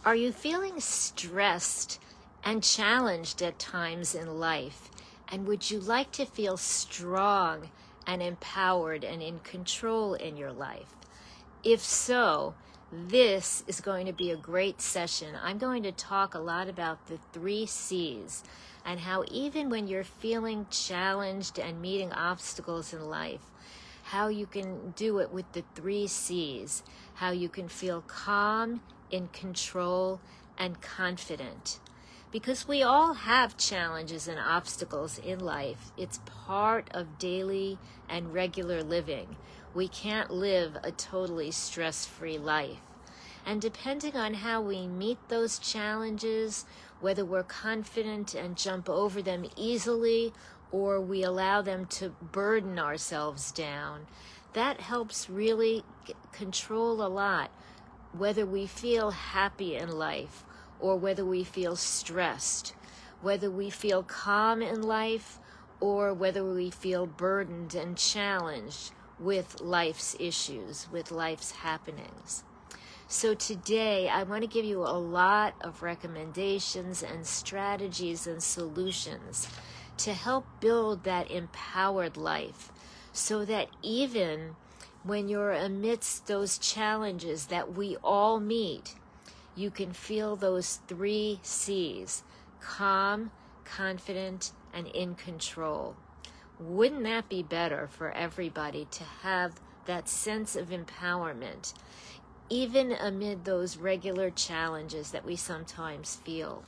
Are you feeling stressed and challenged at times in life? And would you like to feel strong and empowered and in control in your life? If so, this is going to be a great session. I'm going to talk a lot about the 3 C's and how even when you're feeling challenged and meeting obstacles in life, how you can do it with the 3 C's, how you can feel calm, in control, and confident. Because we all have challenges and obstacles in life. It's part of daily and regular living. We can't live a totally stress-free life. And depending on how we meet those challenges, whether we're confident and jump over them easily, or we allow them to burden ourselves down, that helps really control a lot whether we feel happy in life or whether we feel stressed, whether we feel calm in life or whether we feel burdened and challenged with life's issues, with life's happenings. So today I want to give you a lot of recommendations and strategies and solutions to help build that empowered life so that even when you're amidst those challenges that we all meet, you can feel those 3 C's: calm, confident, and in control. Wouldn't that be better for everybody to have that sense of empowerment, even amid those regular challenges that we sometimes feel?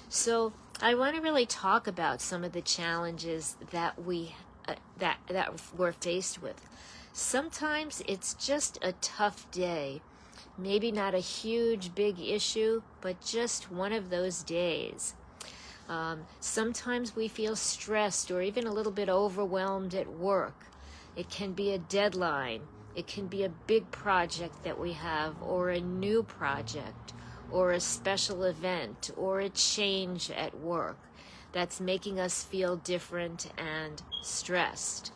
So I want to really talk about some of the challenges that we're faced with. Sometimes it's just a tough day, maybe not a huge, big issue, but just one of those days. Sometimes we feel stressed or even a little bit overwhelmed at work. It can be a deadline. It can be a big project that we have, or a new project, or a special event, or a change at work that's making us feel different and stressed.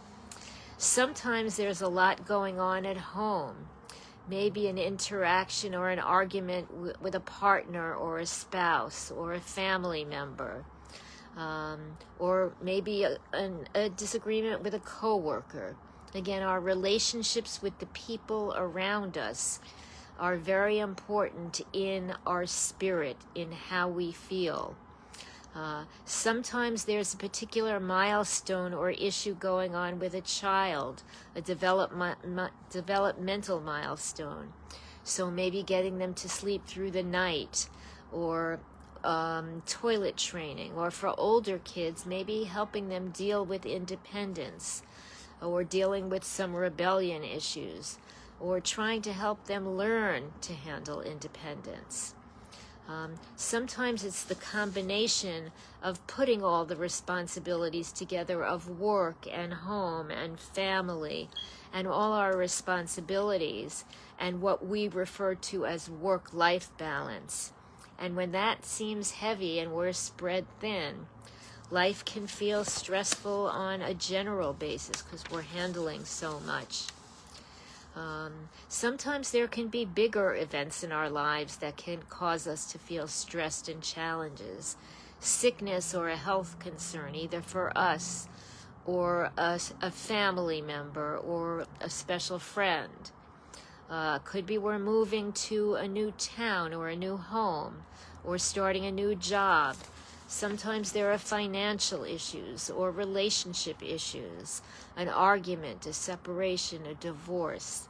Sometimes there's a lot going on at home, maybe an interaction or an argument with a partner or a spouse or a family member, or maybe a disagreement with a coworker. Again, our relationships with the people around us are very important in our spirit, in how we feel. Sometimes there's a particular milestone or issue going on with a child, a developmental milestone. So maybe getting them to sleep through the night, or toilet training, or for older kids, maybe helping them deal with independence, or dealing with some rebellion issues, or trying to help them learn to handle independence. Sometimes it's the combination of putting all the responsibilities together of work and home and family and all our responsibilities and what we refer to as work-life balance. And when that seems heavy and we're spread thin, life can feel stressful on a general basis because we're handling so much. Sometimes there can be bigger events in our lives that can cause us to feel stressed and challenges. Sickness or a health concern, either for us or a family member or a special friend. Could be we're moving to a new town or a new home or starting a new job. Sometimes there are financial issues or relationship issues, an argument, a separation, a divorce.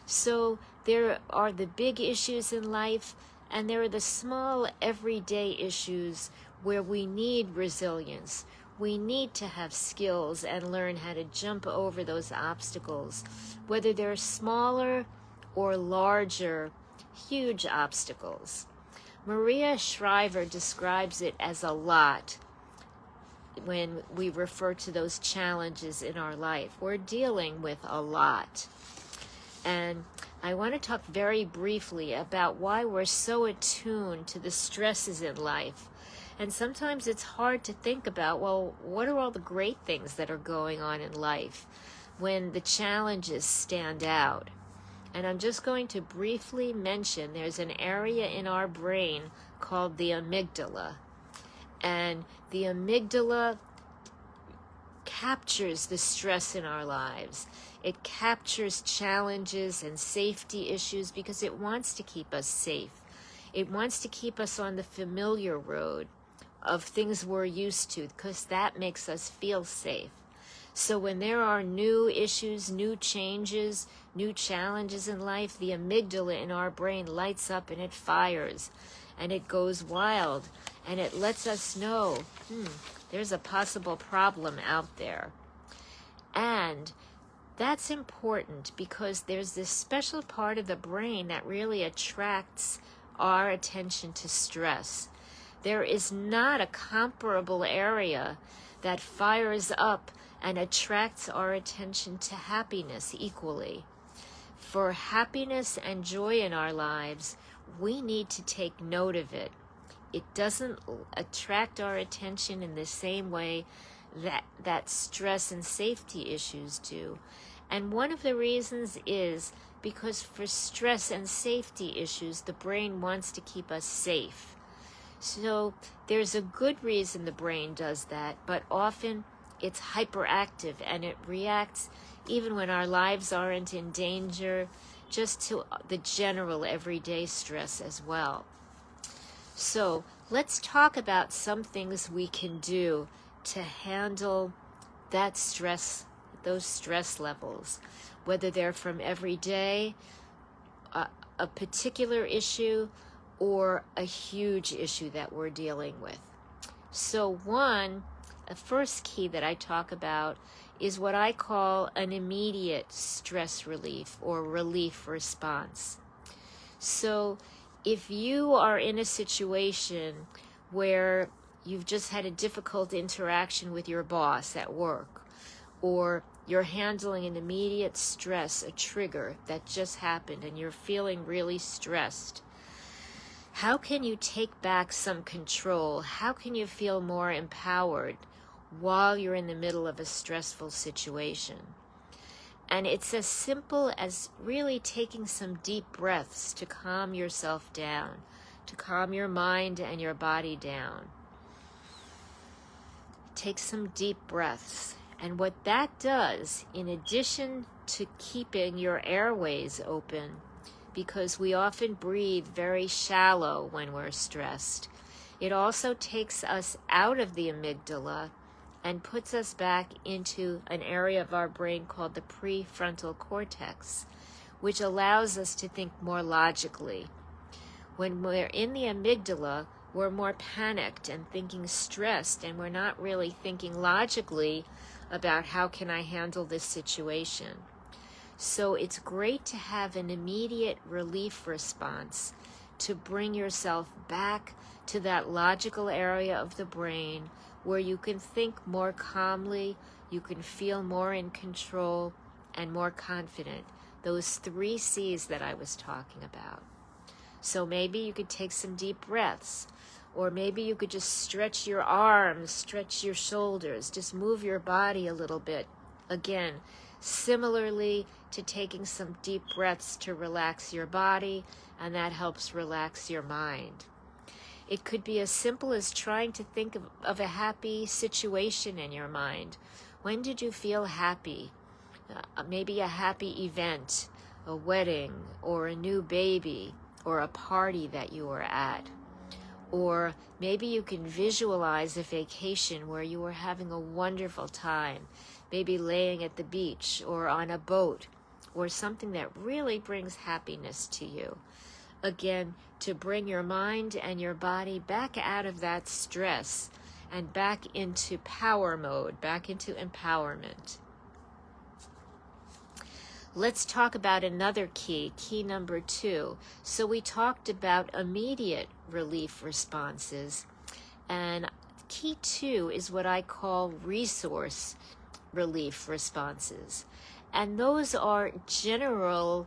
So there are the big issues in life, and there are the small everyday issues where we need resilience. We need to have skills and learn how to jump over those obstacles, whether they're smaller or larger, huge obstacles. Maria Shriver describes it as a lot when we refer to those challenges in our life. We're dealing with a lot. And I want to talk very briefly about why we're so attuned to the stresses in life. And sometimes it's hard to think about, well, what are all the great things that are going on in life when the challenges stand out? And I'm just going to briefly mention there's an area in our brain called the amygdala. And the amygdala captures the stress in our lives. It captures challenges and safety issues because it wants to keep us safe. It wants to keep us on the familiar road of things we're used to because that makes us feel safe. So when there are new issues, new changes, new challenges in life, the amygdala in our brain lights up and it fires and it goes wild and it lets us know, there's a possible problem out there. And that's important because there's this special part of the brain that really attracts our attention to stress. There is not a comparable area that fires up and attracts our attention to happiness equally. For happiness and joy in our lives, we need to take note of it. It doesn't attract our attention in the same way that stress and safety issues do. And one of the reasons is because for stress and safety issues, the brain wants to keep us safe. So there's a good reason the brain does that, but often it's hyperactive and it reacts even when our lives aren't in danger, just to the general everyday stress as well. So let's talk about some things we can do to handle that stress, those stress levels, whether they're from every day, a particular issue, or a huge issue that we're dealing with. So a first key that I talk about is what I call an immediate stress relief or relief response. So if you are in a situation where you've just had a difficult interaction with your boss at work, or you're handling an immediate stress, a trigger that just happened, and you're feeling really stressed, how can you take back some control? How can you feel more empowered while you're in the middle of a stressful situation? And it's as simple as really taking some deep breaths to calm yourself down, to calm your mind and your body down. Take some deep breaths. And what that does, in addition to keeping your airways open, because we often breathe very shallow when we're stressed, it also takes us out of the amygdala and puts us back into an area of our brain called the prefrontal cortex, which allows us to think more logically. When we're in the amygdala, we're more panicked and thinking stressed, and we're not really thinking logically about how can I handle this situation. So it's great to have an immediate relief response to bring yourself back to that logical area of the brain where you can think more calmly, you can feel more in control and more confident. Those 3 C's that I was talking about. So maybe you could take some deep breaths, or maybe you could just stretch your arms, stretch your shoulders, just move your body a little bit. Again, similarly to taking some deep breaths to relax your body, and that helps relax your mind. It could be as simple as trying to think of a happy situation in your mind. When did you feel happy? Maybe a happy event, a wedding, or a new baby, or a party that you were at. Or maybe you can visualize a vacation where you were having a wonderful time, maybe laying at the beach or on a boat, or something that really brings happiness to you. Again, to bring your mind and your body back out of that stress and back into power mode, back into empowerment. Let's talk about another key number 2. So we talked about immediate relief responses, and key 2 is what I call resource relief responses. And those are general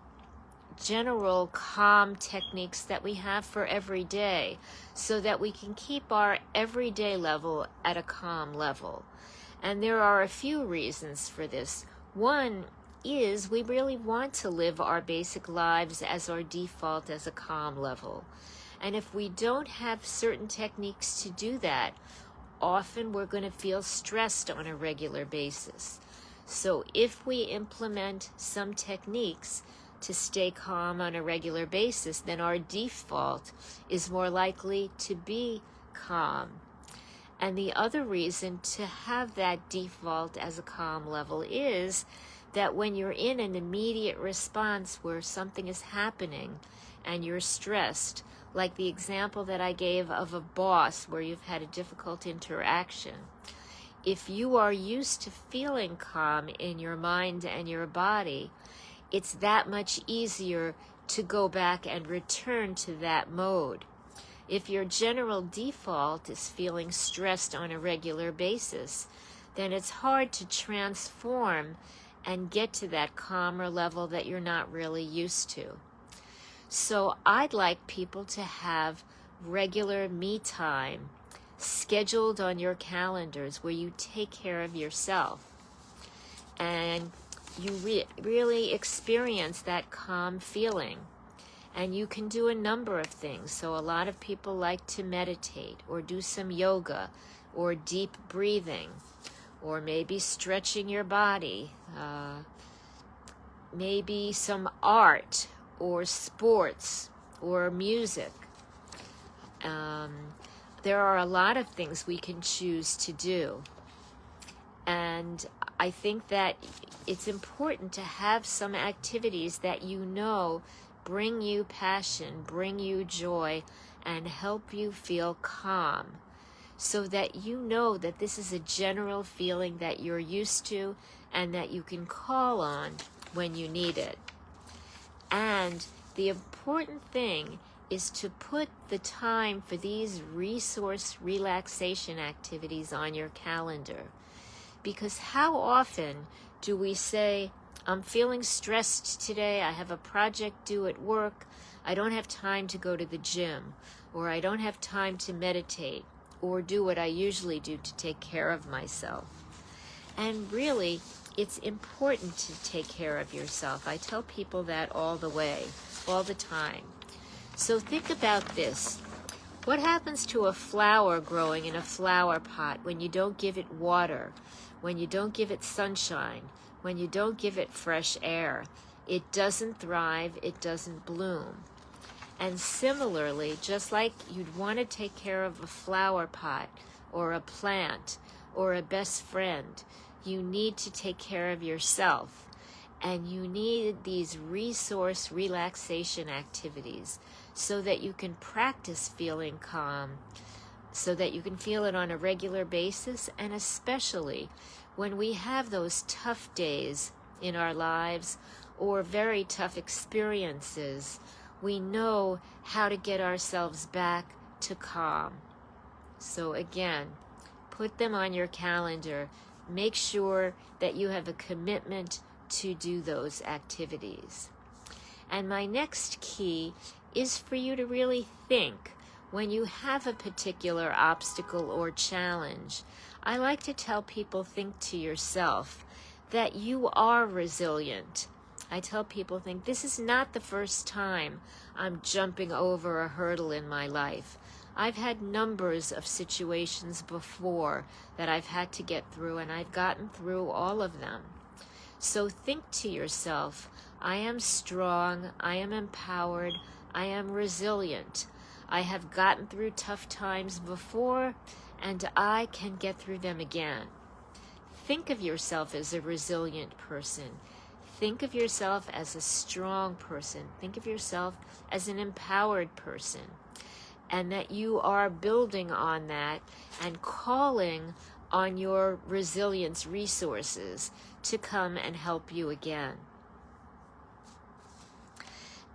calm techniques that we have for every day so that we can keep our everyday level at a calm level. And there are a few reasons for this. One is we really want to live our basic lives as our default as a calm level. And if we don't have certain techniques to do that, often we're going to feel stressed on a regular basis. So if we implement some techniques to stay calm on a regular basis, then our default is more likely to be calm. And the other reason to have that default as a calm level is that when you're in an immediate response where something is happening and you're stressed, like the example that I gave of a boss where you've had a difficult interaction, if you are used to feeling calm in your mind and your body, it's that much easier to go back and return to that mode. If your general default is feeling stressed on a regular basis, then it's hard to transform and get to that calmer level that you're not really used to. So I'd like people to have regular me time scheduled on your calendars where you take care of yourself and you really experience that calm feeling. And you can do a number of things. So a lot of people like to meditate or do some yoga or deep breathing or maybe stretching your body, maybe some art or sports or music. There are a lot of things we can choose to do. And I think that it's important to have some activities that you know bring you passion, bring you joy, and help you feel calm, so that you know that this is a general feeling that you're used to and that you can call on when you need it. And the important thing is to put the time for these resource relaxation activities on your calendar. Because how often do we say, I'm feeling stressed today, I have a project due at work, I don't have time to go to the gym, or I don't have time to meditate, or do what I usually do to take care of myself. And really, it's important to take care of yourself. I tell people that all the time. So think about this. What happens to a flower growing in a flower pot when you don't give it water, when you don't give it sunshine, when you don't give it fresh air? It doesn't thrive, it doesn't bloom. And similarly, just like you'd want to take care of a flower pot or a plant or a best friend, you need to take care of yourself. And you need these resource relaxation activities so that you can practice feeling calm, so that you can feel it on a regular basis, and especially when we have those tough days in our lives or very tough experiences, we know how to get ourselves back to calm. So again, put them on your calendar. Make sure that you have a commitment to do those activities. And my next key is for you to really think when you have a particular obstacle or challenge. I like to tell people, think to yourself that you are resilient. I tell people, think, this is not the first time I'm jumping over a hurdle in my life. I've had numbers of situations before that I've had to get through, and I've gotten through all of them. So think to yourself, I am strong, I am empowered, I am resilient. I have gotten through tough times before, and I can get through them again. Think of yourself as a resilient person. Think of yourself as a strong person. Think of yourself as an empowered person. And that you are building on that and calling on your resilience resources to come and help you again.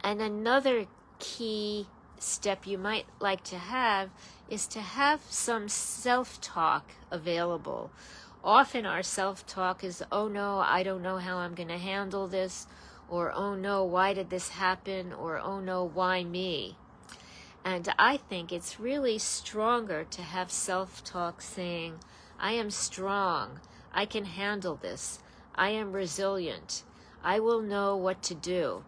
And another key step you might like to have is to have some self-talk available. Often our self-talk is, oh no, I don't know how I'm going to handle this, or oh no, why did this happen, or oh no, why me? And I think it's really stronger to have self-talk saying, I am strong, I can handle this, I am resilient, I will know what to do.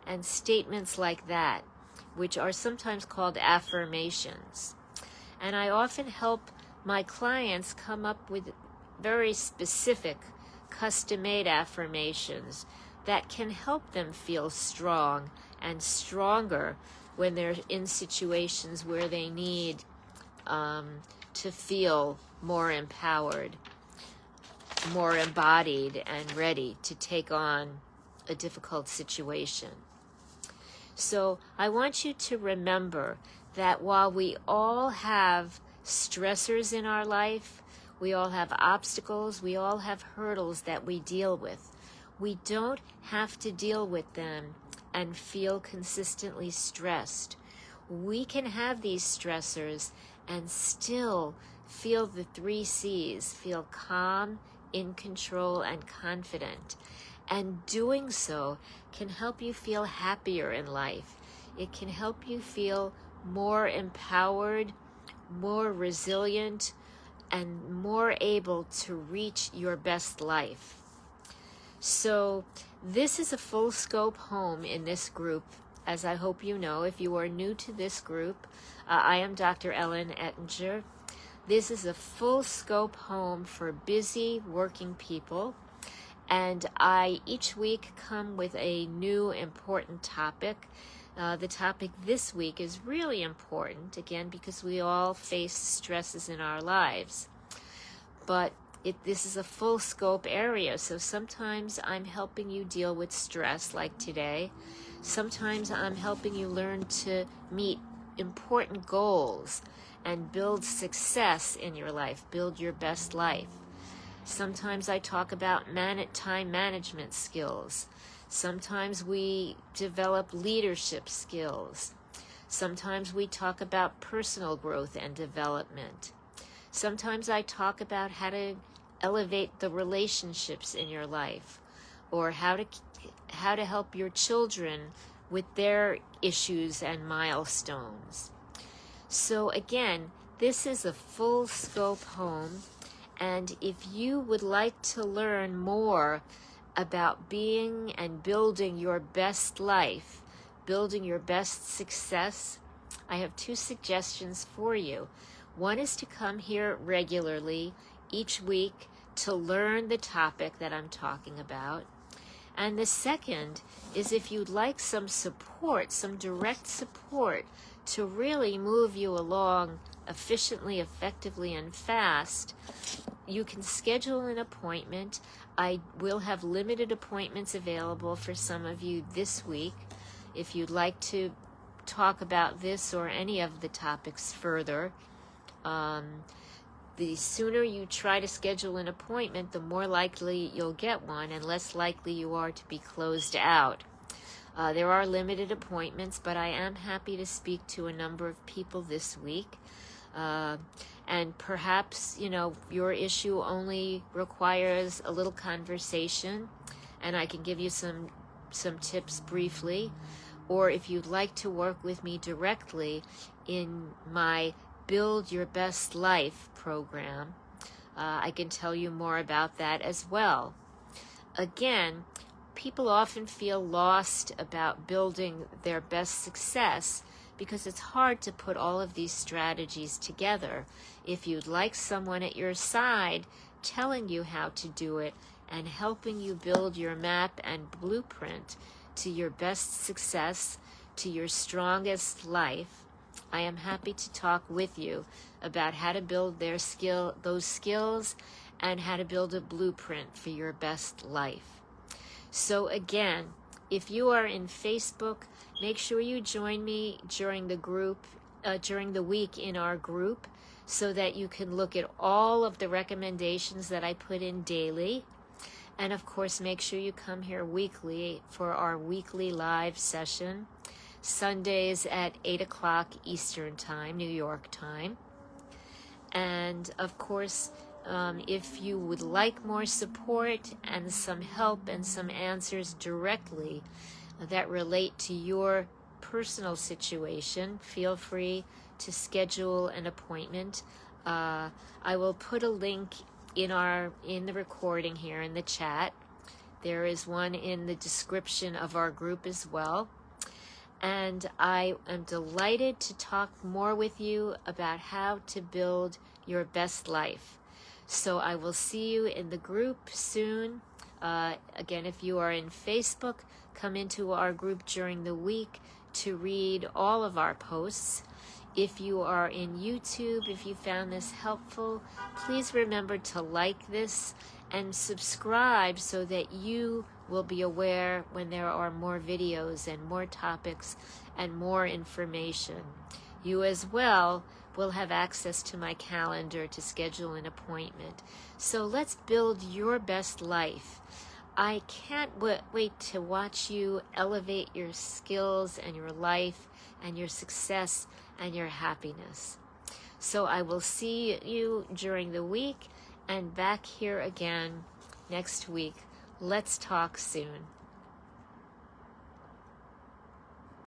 And statements like that, which are sometimes called affirmations. And I often help my clients come up with very specific, custom-made affirmations that can help them feel strong and stronger when they're in situations where they need to feel more empowered, more embodied, and ready to take on a difficult situation. So I want you to remember that while we all have stressors in our life, we all have obstacles, we all have hurdles that we deal with, we don't have to deal with them and feel consistently stressed. We can have these stressors and still feel the 3 C's, feel calm, in control, and confident. And doing so can help you feel happier in life. It can help you feel more empowered, more resilient, and more able to reach your best life. So this is a full scope home in this group, as I hope you know. If you are new to this group, I am Dr. Ellen Ettinger. This is a full scope home for busy working people. And I each week come with a new important topic. The topic this week is really important, again, because we all face stresses in our lives. But this is a full scope area, so sometimes I'm helping you deal with stress, like today. Sometimes I'm helping you learn to meet important goals and build success in your life, build your best life. Sometimes I talk about time management skills. Sometimes we develop leadership skills. Sometimes we talk about personal growth and development. Sometimes I talk about how to elevate the relationships in your life, or how to help your children with their issues and milestones. So again, this is a full scope home. And if you would like to learn more about being and building your best life, building your best success, I have 2 suggestions for you. One is to come here regularly each week to learn the topic that I'm talking about. And the second is if you'd like some support, some direct support to really move you along efficiently, effectively, and fast, you can schedule an appointment. I will have limited appointments available for some of you this week. If you'd like to talk about this or any of the topics further, the sooner you try to schedule an appointment, the more likely you'll get one and less likely you are to be closed out. There are limited appointments, but I am happy to speak to a number of people this week. And perhaps, your issue only requires a little conversation, and I can give you some tips briefly. Or if you'd like to work with me directly in my Build Your Best Life program, I can tell you more about that as well. Again, people often feel lost about building their best success because it's hard to put all of these strategies together. If you'd like someone at your side telling you how to do it and helping you build your map and blueprint to your best success, to your strongest life, I am happy to talk with you about how to build those skills and how to build a blueprint for your best life. So again, if you are in Facebook, make sure you join me during the week in our group so that you can look at all of the recommendations that I put in daily. And of course, make sure you come here weekly for our weekly live session, Sundays at 8 o'clock Eastern Time, New York time. And of course, if you would like more support and some help and some answers directly that relate to your personal situation, feel free to schedule an appointment. I will put a link in the recording here in the chat There is one in the description of our group as well. And I am delighted to talk more with you about how to build your best life. So I will see you in the group soon. Again, if you are in Facebook, come into our group during the week to read all of our posts. If you are in YouTube, if you found this helpful, please remember to like this and subscribe so that you will be aware when there are more videos and more topics and more information. You as well will have access to my calendar to schedule an appointment. So let's build your best life. I can't wait to watch you elevate your skills and your life and your success and your happiness. So I will see you during the week and back here again next week. Let's talk soon.